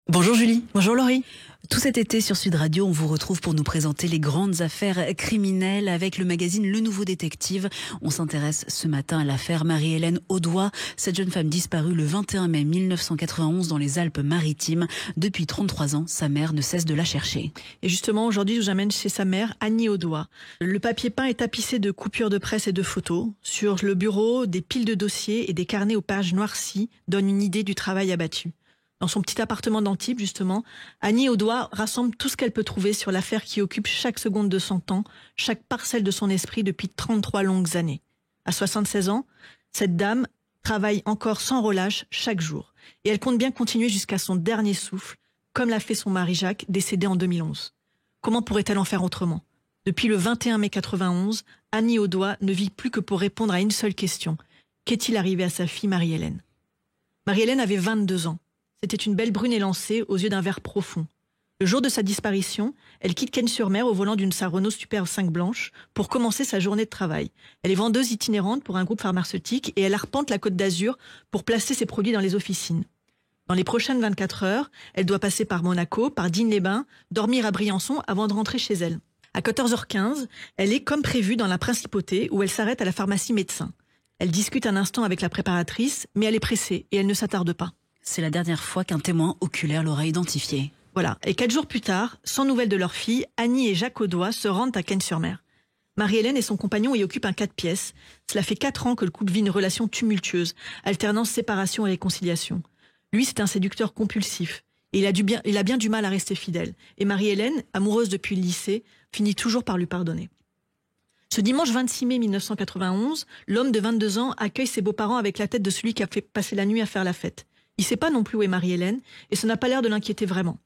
Bonjour Julie. Bonjour Laurie. Tout cet été sur Sud Radio, on vous retrouve pour nous présenter les grandes affaires criminelles avec le magazine Le Nouveau Détective. On s'intéresse ce matin à l'affaire Marie-Hélène Audoy, cette jeune femme disparue le 21 mai 1991 dans les Alpes-Maritimes. Depuis 33 ans, sa mère ne cesse de la chercher. Et justement, aujourd'hui, je vous amène chez sa mère, Annie Audoy. Le papier peint est tapissé de coupures de presse et de photos. Sur le bureau, des piles de dossiers et des carnets aux pages noircies donnent une idée du travail abattu. Dans son petit appartement d'Antibes, justement, Annie Audoy rassemble tout ce qu'elle peut trouver sur l'affaire qui occupe chaque seconde de son temps, chaque parcelle de son esprit depuis 33 longues années. À 76 ans, cette dame travaille encore sans relâche chaque jour. Et elle compte bien continuer jusqu'à son dernier souffle, comme l'a fait son mari Jacques, décédé en 2011. Comment pourrait-elle en faire autrement ? Depuis le 21 mai 91, Annie Audoy ne vit plus que pour répondre à une seule question. Qu'est-il arrivé à sa fille Marie-Hélène ? Marie-Hélène avait 22 ans. C'était une belle brune élancée aux yeux d'un vert profond. Le jour de sa disparition, elle quitte Cagnes-sur-Mer au volant d'une sa Renault Super 5 blanche pour commencer sa journée de travail. Elle est vendeuse itinérante pour un groupe pharmaceutique et elle arpente la Côte d'Azur pour placer ses produits dans les officines. Dans les prochaines 24 heures, elle doit passer par Monaco, par Digne-les-Bains, dormir à Briançon avant de rentrer chez elle. À 14h15, elle est comme prévu dans la Principauté où elle s'arrête à la pharmacie médecin. Elle discute un instant avec la préparatrice, mais elle est pressée et elle ne s'attarde pas. C'est la dernière fois qu'un témoin oculaire l'aura identifiée. Voilà. Et 4 jours plus tard, sans nouvelles de leur fille, Annie et Jacques Audoy se rendent à Cagnes-sur-Mer. Marie-Hélène et son compagnon y occupent un 4 pièces. Cela fait 4 ans que le couple vit une relation tumultueuse, alternant séparation et réconciliation. Lui, c'est un séducteur compulsif. Et il a bien du mal à rester fidèle. Et Marie-Hélène, amoureuse depuis le lycée, finit toujours par lui pardonner. Ce dimanche 26 mai 1991, l'homme de 22 ans accueille ses beaux-parents avec la tête de celui qui a fait passer la nuit à faire la fête. Il ne sait pas non plus où est Marie-Hélène et ça n'a pas l'air de l'inquiéter vraiment.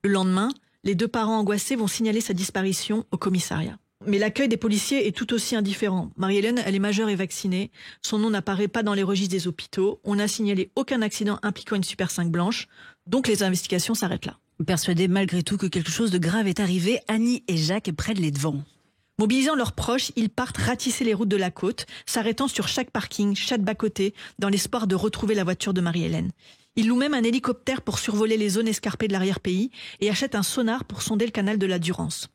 Le lendemain, les 2 parents angoissés vont signaler sa disparition au commissariat. Mais l'accueil des policiers est tout aussi indifférent. Marie-Hélène, elle est majeure et vaccinée. Son nom n'apparaît pas dans les registres des hôpitaux. On n'a signalé aucun accident impliquant une Super 5 blanche. Donc les investigations s'arrêtent là. Persuadés malgré tout que quelque chose de grave est arrivé, Annie et Jacques prennent les devants. Mobilisant leurs proches, ils partent ratisser les routes de la côte, s'arrêtant sur chaque parking, chaque bas-côté, dans l'espoir de retrouver la voiture de Marie-Hélène. Ils louent même un hélicoptère pour survoler les zones escarpées de l'arrière-pays et achètent un sonar pour sonder le canal de la Durance.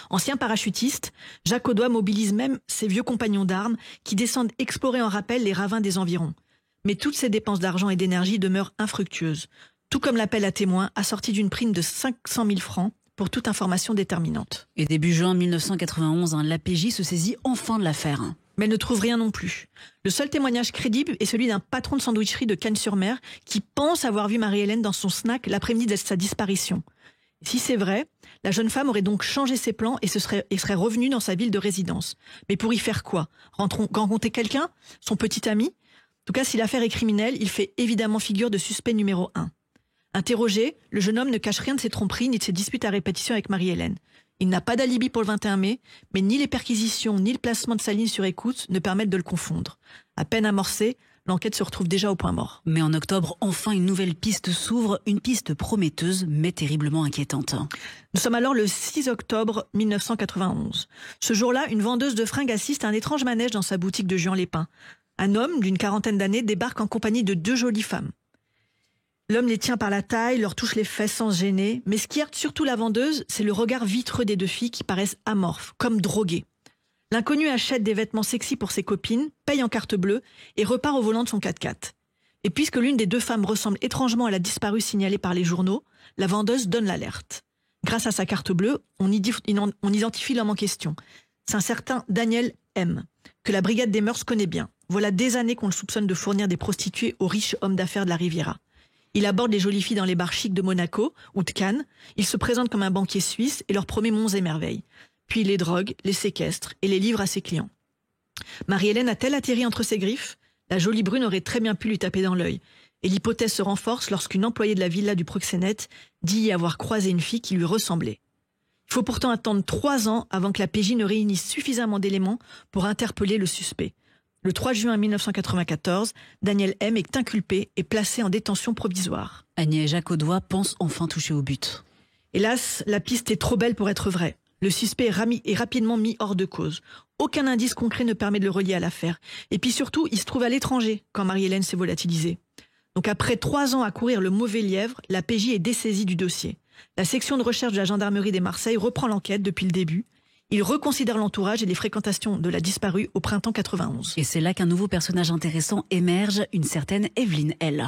Ancien parachutiste, Jacques Audoy mobilise même ses vieux compagnons d'armes qui descendent explorer en rappel les ravins des environs. Mais toutes ces dépenses d'argent et d'énergie demeurent infructueuses, tout comme l'appel à témoins assorti d'une prime de 500 000 francs pour toute information déterminante. Et début juin 1991, l'APJ se saisit enfin de l'affaire. Mais elle ne trouve rien non plus. Le seul témoignage crédible est celui d'un patron de sandwicherie de Cagnes-sur-Mer qui pense avoir vu Marie-Hélène dans son snack l'après-midi de sa disparition. Si c'est vrai, la jeune femme aurait donc changé ses plans et serait revenue dans sa ville de résidence. Mais pour y faire quoi ? Rencontrer quelqu'un ? Son petit ami ? En tout cas, si l'affaire est criminelle, il fait évidemment figure de suspect numéro 1. Interrogé, le jeune homme ne cache rien de ses tromperies ni de ses disputes à répétition avec Marie-Hélène. Il n'a pas d'alibi pour le 21 mai, mais ni les perquisitions ni le placement de sa ligne sur écoute ne permettent de le confondre. À peine amorcée, l'enquête se retrouve déjà au point mort. Mais en octobre, enfin une nouvelle piste s'ouvre, une piste prometteuse mais terriblement inquiétante. Nous sommes alors le 6 octobre 1991. Ce jour-là, une vendeuse de fringues assiste à un étrange manège dans sa boutique de Juan-les-Pins. Un homme d'une 40aine d'années débarque en compagnie de 2 jolies femmes. L'homme les tient par la taille, leur touche les fesses sans se gêner. Mais ce qui heurte surtout la vendeuse, c'est le regard vitreux des 2 filles qui paraissent amorphes, comme droguées. L'inconnu achète des vêtements sexy pour ses copines, paye en carte bleue et repart au volant de son 4x4. Et puisque l'une des 2 femmes ressemble étrangement à la disparue signalée par les journaux, la vendeuse donne l'alerte. Grâce à sa carte bleue, on identifie l'homme en question. C'est un certain Daniel M., que la brigade des mœurs connaît bien. Voilà des années qu'on le soupçonne de fournir des prostituées aux riches hommes d'affaires de la Riviera. Il aborde les jolies filles dans les bars chics de Monaco ou de Cannes. Il se présente comme un banquier suisse et leur promet monts et merveilles. Puis il les drogue, les séquestre et les livre à ses clients. Marie-Hélène a-t-elle atterri entre ses griffes ? La jolie brune aurait très bien pu lui taper dans l'œil. Et l'hypothèse se renforce lorsqu'une employée de la villa du proxénète dit y avoir croisé une fille qui lui ressemblait. Il faut pourtant attendre 3 ans avant que la PJ ne réunisse suffisamment d'éléments pour interpeller le suspect. Le 3 juin 1994, Daniel M. est inculpé et placé en détention provisoire. Annie et Jacques Audoy pensent enfin toucher au but. Hélas, la piste est trop belle pour être vraie. Le suspect est rapidement mis hors de cause. Aucun indice concret ne permet de le relier à l'affaire. Et puis surtout, il se trouve à l'étranger quand Marie-Hélène s'est volatilisée. Donc après 3 ans à courir le mauvais lièvre, la PJ est dessaisie du dossier. La section de recherche de la gendarmerie des Marseilles reprend l'enquête depuis le début. Il reconsidère l'entourage et les fréquentations de la disparue au printemps 91. Et c'est là qu'un nouveau personnage intéressant émerge, une certaine Evelyne L.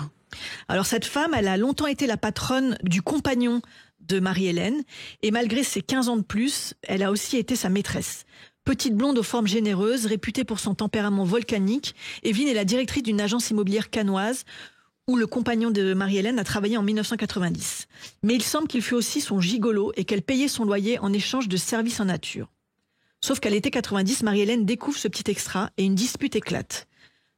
Alors cette femme, elle a longtemps été la patronne du compagnon de Marie-Hélène et malgré ses 15 ans de plus, elle a aussi été sa maîtresse. Petite blonde aux formes généreuses, réputée pour son tempérament volcanique, Evelyne est la directrice d'une agence immobilière cannoise où le compagnon de Marie-Hélène a travaillé en 1990. Mais il semble qu'il fut aussi son gigolo et qu'elle payait son loyer en échange de services en nature. Sauf qu'à l'été 90, Marie-Hélène découvre ce petit extra et une dispute éclate.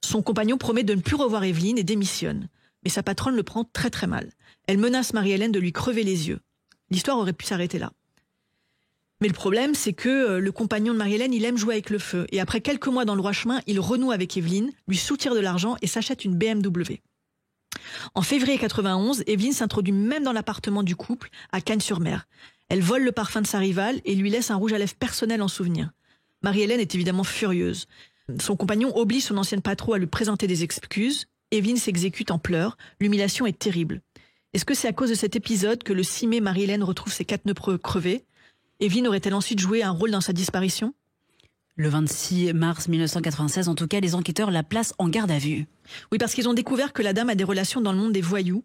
Son compagnon promet de ne plus revoir Evelyne et démissionne. Mais sa patronne le prend très très mal. Elle menace Marie-Hélène de lui crever les yeux. L'histoire aurait pu s'arrêter là. Mais le problème, c'est que le compagnon de Marie-Hélène, il aime jouer avec le feu. Et après quelques mois dans le droit chemin, il renoue avec Evelyne, lui soutire de l'argent et s'achète une BMW. En février 91, Evelyne s'introduit même dans l'appartement du couple, à Cagnes-sur-Mer. Elle vole le parfum de sa rivale et lui laisse un rouge à lèvres personnel en souvenir. Marie-Hélène est évidemment furieuse. Son compagnon oblige son ancienne patron à lui présenter des excuses. Evelyne s'exécute en pleurs. L'humiliation est terrible. Est-ce que c'est à cause de cet épisode que le 6 mai, Marie-Hélène retrouve ses 4 pneus crevés? Evelyne aurait-elle ensuite joué un rôle dans sa disparition? Le 26 mars 1996, en tout cas, les enquêteurs la placent en garde à vue. Oui, parce qu'ils ont découvert que la dame a des relations dans le monde des voyous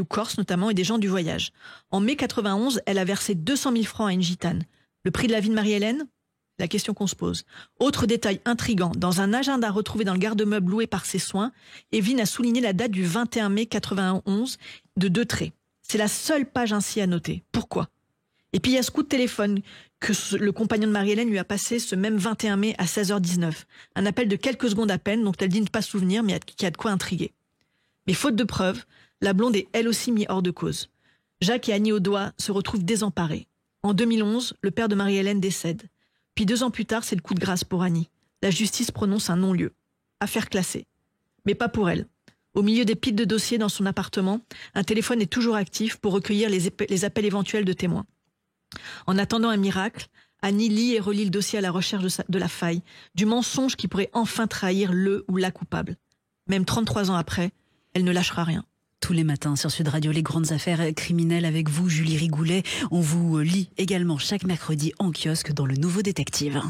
corses notamment, et des gens du voyage. En mai 91, elle a versé 200 000 francs à une gitane. Le prix de la vie de Marie-Hélène? La question qu'on se pose. Autre détail intriguant, dans un agenda retrouvé dans le garde-meuble loué par ses soins, Evelyne a souligné la date du 21 mai 91 de 2 traits. C'est la seule page ainsi à noter. Pourquoi? Et puis il y a ce coup de téléphone que le compagnon de Marie-Hélène lui a passé ce même 21 mai à 16h19. Un appel de quelques secondes à peine, dont elle dit ne pas se souvenir, mais qui a de quoi intriguer. Mais faute de preuves, la blonde est elle aussi mise hors de cause. Jacques et Annie Audois se retrouvent désemparés. En 2011, le père de Marie-Hélène décède. Puis 2 ans plus tard, c'est le coup de grâce pour Annie. La justice prononce un non-lieu. Affaire classée. Mais pas pour elle. Au milieu des piles de dossiers dans son appartement, un téléphone est toujours actif pour recueillir les appels éventuels de témoins. En attendant un miracle, Annie lit et relit le dossier à la recherche de la faille, du mensonge qui pourrait enfin trahir le ou la coupable. Même 33 ans après, elle ne lâchera rien. Tous les matins sur Sud Radio, les grandes affaires criminelles avec vous, Julie Rigoulet. On vous lit également chaque mercredi en kiosque dans Le Nouveau Détective.